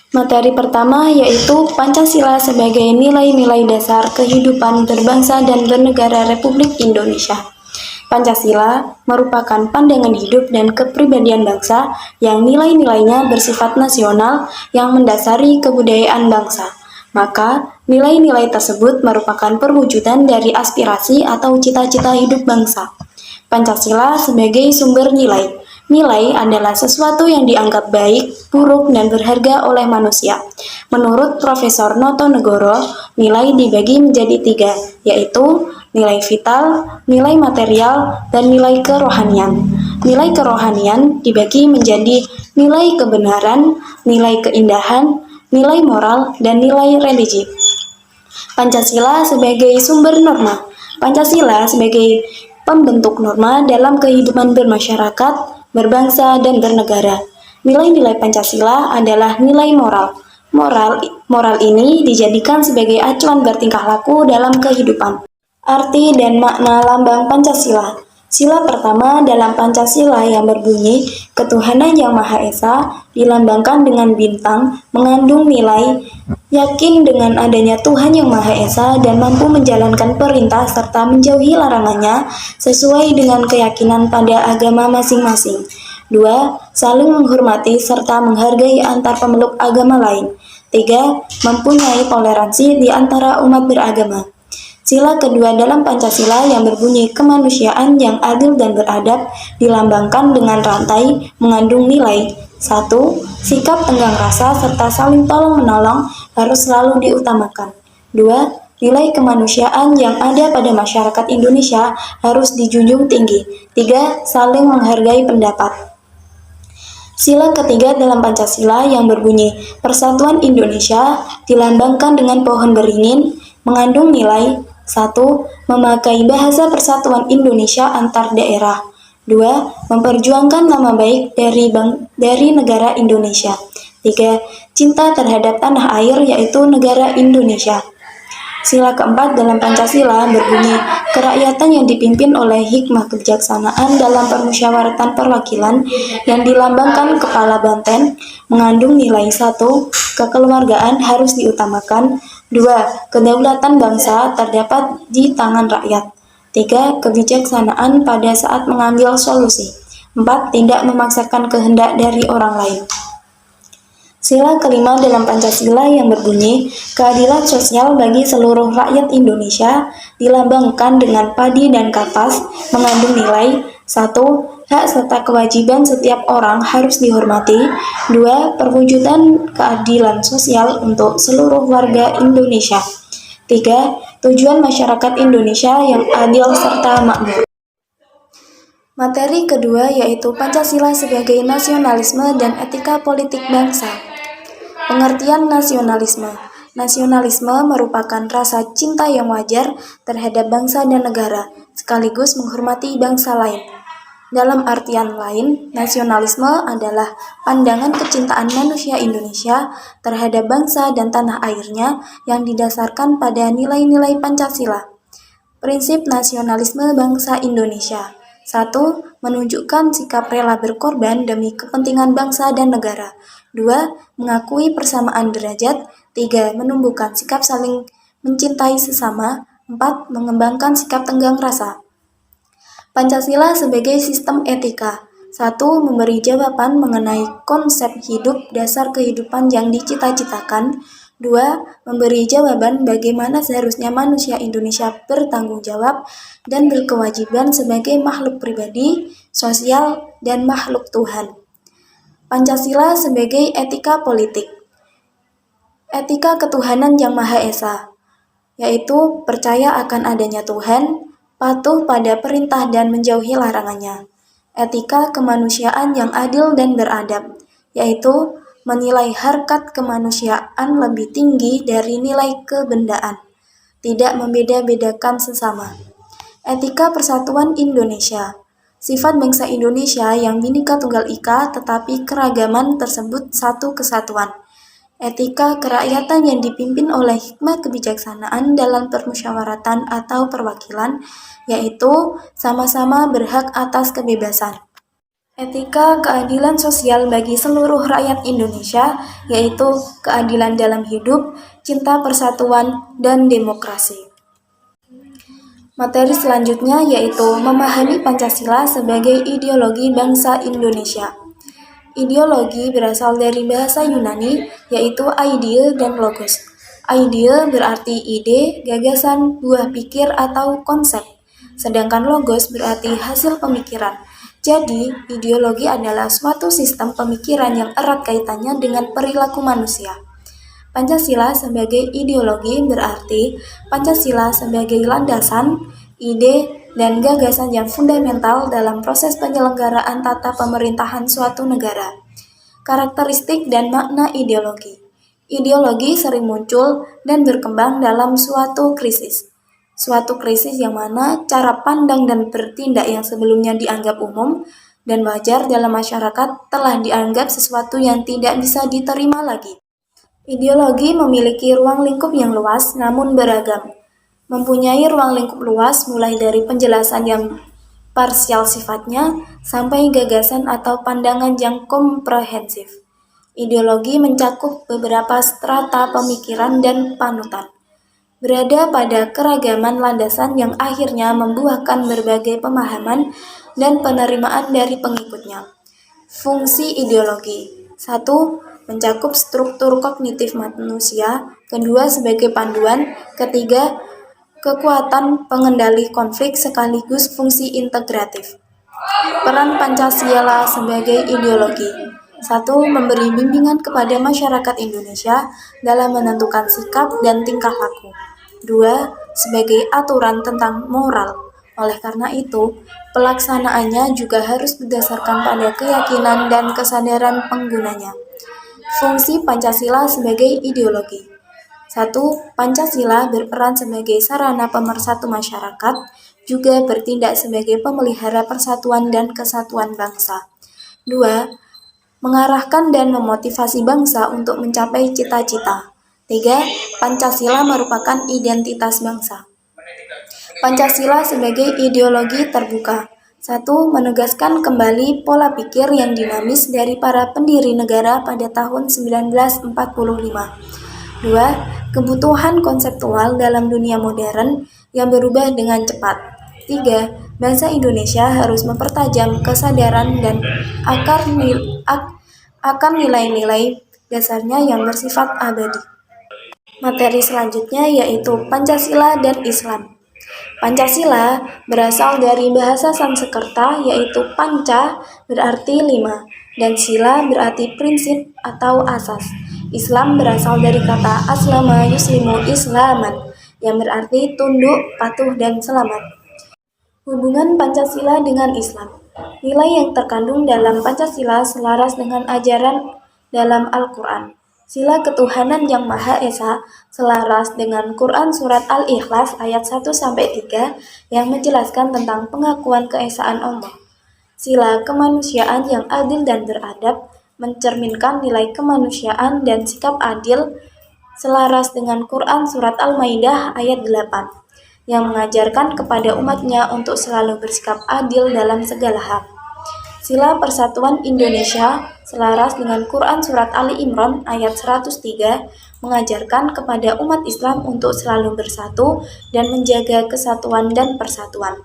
Materi pertama yaitu Pancasila sebagai nilai-nilai dasar kehidupan berbangsa dan bernegara Republik Indonesia. Pancasila merupakan pandangan hidup dan kepribadian bangsa yang nilai-nilainya bersifat nasional yang mendasari kebudayaan bangsa. Maka, nilai-nilai tersebut merupakan perwujudan dari aspirasi atau cita-cita hidup bangsa. Pancasila sebagai sumber nilai. Nilai adalah sesuatu yang dianggap baik, buruk, dan berharga oleh manusia. Menurut Profesor Noto Negoro, nilai dibagi menjadi tiga, yaitu nilai vital, nilai material, dan nilai kerohanian. Nilai kerohanian dibagi menjadi nilai kebenaran, nilai keindahan, nilai moral, dan nilai religi. Pancasila sebagai sumber norma. Pancasila sebagai pembentuk norma dalam kehidupan bermasyarakat, berbangsa, dan bernegara. Nilai-nilai Pancasila adalah nilai moral. Moral ini dijadikan sebagai acuan bertingkah laku dalam kehidupan. Arti dan makna lambang Pancasila. Sila pertama dalam Pancasila yang berbunyi, ketuhanan yang Maha Esa, dilambangkan dengan bintang, mengandung nilai, yakin dengan adanya Tuhan yang Maha Esa dan mampu menjalankan perintah serta menjauhi larangannya sesuai dengan keyakinan pada agama masing-masing. 2. Saling menghormati serta menghargai antar pemeluk agama lain. 3. Mempunyai toleransi di antara umat beragama. Sila kedua dalam Pancasila yang berbunyi kemanusiaan yang adil dan beradab dilambangkan dengan rantai mengandung nilai 1. Sikap tenggang rasa serta saling tolong-menolong harus selalu diutamakan. 2. Nilai kemanusiaan yang ada pada masyarakat Indonesia harus dijunjung tinggi. 3. Saling menghargai pendapat. Sila ketiga dalam Pancasila yang berbunyi Persatuan Indonesia dilambangkan dengan pohon beringin, mengandung nilai 1. Memakai bahasa persatuan Indonesia antar daerah. 2. Memperjuangkan nama baik dari negara Indonesia. 3. Cinta terhadap tanah air yaitu negara Indonesia. Sila keempat dalam Pancasila berbunyi kerakyatan yang dipimpin oleh hikmah kebijaksanaan dalam permusyawaratan perwakilan yang dilambangkan kepala banteng mengandung nilai 1. Kekeluargaan harus diutamakan. 2. Kedaulatan bangsa terdapat di tangan rakyat. 3. Kebijaksanaan pada saat mengambil solusi. 4. Tidak memaksakan kehendak dari orang lain. Sila kelima dalam Pancasila yang berbunyi keadilan sosial bagi seluruh rakyat Indonesia dilambangkan dengan padi dan kapas mengandung nilai 1. Hak serta kewajiban setiap orang harus dihormati. 2. Perwujudan keadilan sosial untuk seluruh warga Indonesia. 3. Tujuan masyarakat Indonesia yang adil serta makmur. Materi kedua yaitu Pancasila sebagai nasionalisme dan etika politik bangsa. Pengertian nasionalisme. Nasionalisme merupakan rasa cinta yang wajar terhadap bangsa dan negara, sekaligus menghormati bangsa lain. Dalam artian lain, nasionalisme adalah pandangan kecintaan manusia Indonesia terhadap bangsa dan tanah airnya yang didasarkan pada nilai-nilai Pancasila. Prinsip nasionalisme bangsa Indonesia. 1. Menunjukkan sikap rela berkorban demi kepentingan bangsa dan negara. 2. Mengakui persamaan derajat. 3. Menumbuhkan sikap saling mencintai sesama. 4. Mengembangkan sikap tenggang rasa. Pancasila sebagai sistem etika. 1. Memberi jawaban mengenai konsep hidup dasar kehidupan yang dicita-citakan. 2. Memberi jawaban bagaimana seharusnya manusia Indonesia bertanggung jawab dan berkewajiban sebagai makhluk pribadi, sosial, dan makhluk Tuhan. Pancasila sebagai etika politik. Etika ketuhanan yang Maha Esa, yaitu percaya akan adanya Tuhan, patuh pada perintah dan menjauhi larangannya. Etika kemanusiaan yang adil dan beradab, yaitu menilai harkat kemanusiaan lebih tinggi dari nilai kebendaan, tidak membeda-bedakan sesama. Etika persatuan Indonesia, sifat bangsa Indonesia yang Bhinneka Tunggal Ika tetapi keragaman tersebut satu kesatuan. Etika kerakyatan yang dipimpin oleh hikmah kebijaksanaan dalam permusyawaratan atau perwakilan, yaitu sama-sama berhak atas kebebasan. Etika keadilan sosial bagi seluruh rakyat Indonesia, yaitu keadilan dalam hidup, cinta persatuan, dan demokrasi. Materi selanjutnya yaitu memahami Pancasila sebagai ideologi bangsa Indonesia. Ideologi berasal dari bahasa Yunani, yaitu idea dan logos. Idea berarti ide, gagasan, buah pikir, atau konsep. Sedangkan logos berarti hasil pemikiran. Jadi, ideologi adalah suatu sistem pemikiran yang erat kaitannya dengan perilaku manusia. Pancasila sebagai ideologi berarti Pancasila sebagai landasan, ide, dan gagasan yang fundamental dalam proses penyelenggaraan tata pemerintahan suatu negara. Karakteristik dan makna ideologi. Ideologi sering muncul dan berkembang dalam suatu krisis. Suatu krisis yang mana cara pandang dan bertindak yang sebelumnya dianggap umum dan wajar dalam masyarakat telah dianggap sesuatu yang tidak bisa diterima lagi. Ideologi memiliki ruang lingkup yang luas namun beragam. Mempunyai ruang lingkup luas mulai dari penjelasan yang parsial sifatnya sampai gagasan atau pandangan yang komprehensif. Ideologi mencakup beberapa strata pemikiran dan panutan. Berada pada keragaman landasan yang akhirnya membuahkan berbagai pemahaman dan penerimaan dari pengikutnya. Fungsi ideologi. 1. Mencakup struktur kognitif manusia. Kedua, sebagai panduan. Ketiga, kekuatan pengendali konflik sekaligus fungsi integratif. Peran Pancasila sebagai ideologi. 1. Memberi bimbingan kepada masyarakat Indonesia dalam menentukan sikap dan tingkah laku. 2. Sebagai aturan tentang moral. Oleh karena itu, pelaksanaannya juga harus berdasarkan pada keyakinan dan kesadaran penggunanya. Fungsi Pancasila sebagai ideologi. 1. Pancasila berperan sebagai sarana pemersatu masyarakat, juga bertindak sebagai pemelihara persatuan dan kesatuan bangsa. 2. Mengarahkan dan memotivasi bangsa untuk mencapai cita-cita. 3. Pancasila merupakan identitas bangsa. Pancasila sebagai ideologi terbuka. 1. Menegaskan kembali pola pikir yang dinamis dari para pendiri negara pada tahun 1945. 2. Kebutuhan konseptual dalam dunia modern yang berubah dengan cepat. 3. Bangsa Indonesia harus mempertajam kesadaran dan akan nilai-nilai dasarnya yang bersifat abadi. Materi selanjutnya yaitu Pancasila dan Islam. Pancasila berasal dari bahasa Sanskerta yaitu panca berarti 5 dan sila berarti prinsip atau asas. Islam berasal dari kata aslama yuslimu islaman yang berarti tunduk, patuh, dan selamat. Hubungan Pancasila dengan Islam. Nilai yang terkandung dalam Pancasila selaras dengan ajaran dalam Al-Quran. Sila ketuhanan yang Maha Esa selaras dengan Quran Surat Al-Ikhlas ayat 1-3 yang menjelaskan tentang pengakuan keesaan Allah. Sila kemanusiaan yang adil dan beradab mencerminkan nilai kemanusiaan dan sikap adil selaras dengan Quran Surat Al-Maidah ayat 8 yang mengajarkan kepada umatnya untuk selalu bersikap adil dalam segala hal. Sila Persatuan Indonesia selaras dengan Quran Surat Ali Imran ayat 103 mengajarkan kepada umat Islam untuk selalu bersatu dan menjaga kesatuan dan persatuan.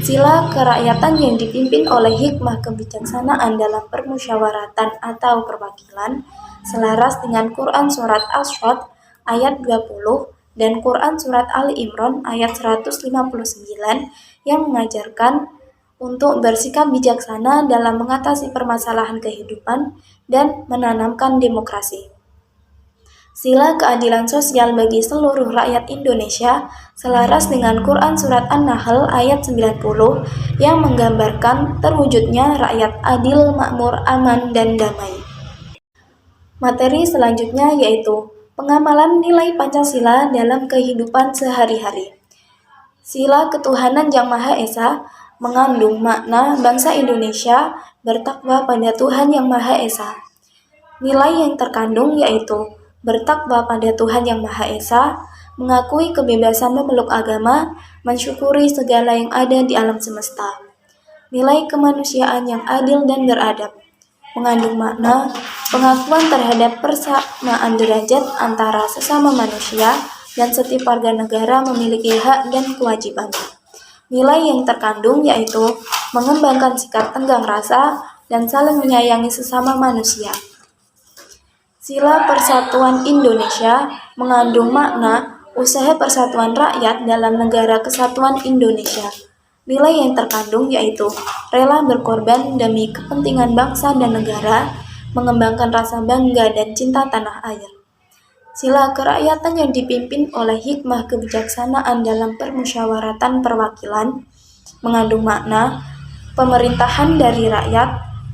Sila kerakyatan yang dipimpin oleh hikmah kebijaksanaan dalam permusyawaratan atau perwakilan selaras dengan Quran Surat As-Sadd ayat 20 dan Quran Surat Ali Imran ayat 159 yang mengajarkan untuk bersikap bijaksana dalam mengatasi permasalahan kehidupan dan menanamkan demokrasi. Sila keadilan sosial bagi seluruh rakyat Indonesia selaras dengan Quran Surat An-Nahl ayat 90 yang menggambarkan terwujudnya rakyat adil, makmur, aman, dan damai. Materi selanjutnya yaitu pengamalan nilai Pancasila dalam kehidupan sehari-hari. Sila ketuhanan yang Maha Esa mengandung makna bangsa Indonesia bertakwa pada Tuhan yang Maha Esa. Nilai yang terkandung yaitu bertakwa pada Tuhan yang Maha Esa, mengakui kebebasan memeluk agama, mensyukuri segala yang ada di alam semesta. Nilai kemanusiaan yang adil dan beradab, mengandung makna pengakuan terhadap persamaan derajat antara sesama manusia dan setiap warga negara memiliki hak dan kewajiban. Nilai yang terkandung yaitu mengembangkan sikap tenggang rasa dan saling menyayangi sesama manusia. Sila Persatuan Indonesia mengandung makna usaha persatuan rakyat dalam negara kesatuan Indonesia. Nilai yang terkandung yaitu rela berkorban demi kepentingan bangsa dan negara, mengembangkan rasa bangga dan cinta tanah air. Sila kerakyatan yang dipimpin oleh hikmah kebijaksanaan dalam permusyawaratan perwakilan, mengandung makna pemerintahan dari rakyat,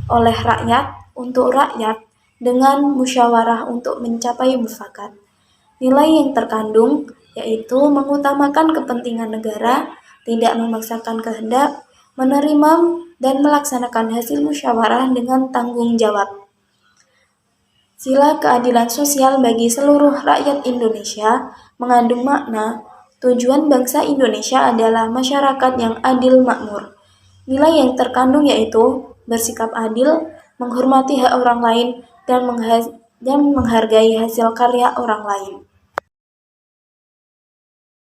oleh rakyat, untuk rakyat, dengan musyawarah untuk mencapai mufakat. Nilai yang terkandung yaitu mengutamakan kepentingan negara, tidak memaksakan kehendak, menerima dan melaksanakan hasil musyawarah dengan tanggung jawab. Sila keadilan sosial bagi seluruh rakyat Indonesia mengandung makna tujuan bangsa Indonesia adalah masyarakat yang adil makmur. Nilai yang terkandung yaitu bersikap adil, menghormati hak orang lain, dan menghargai hasil karya orang lain.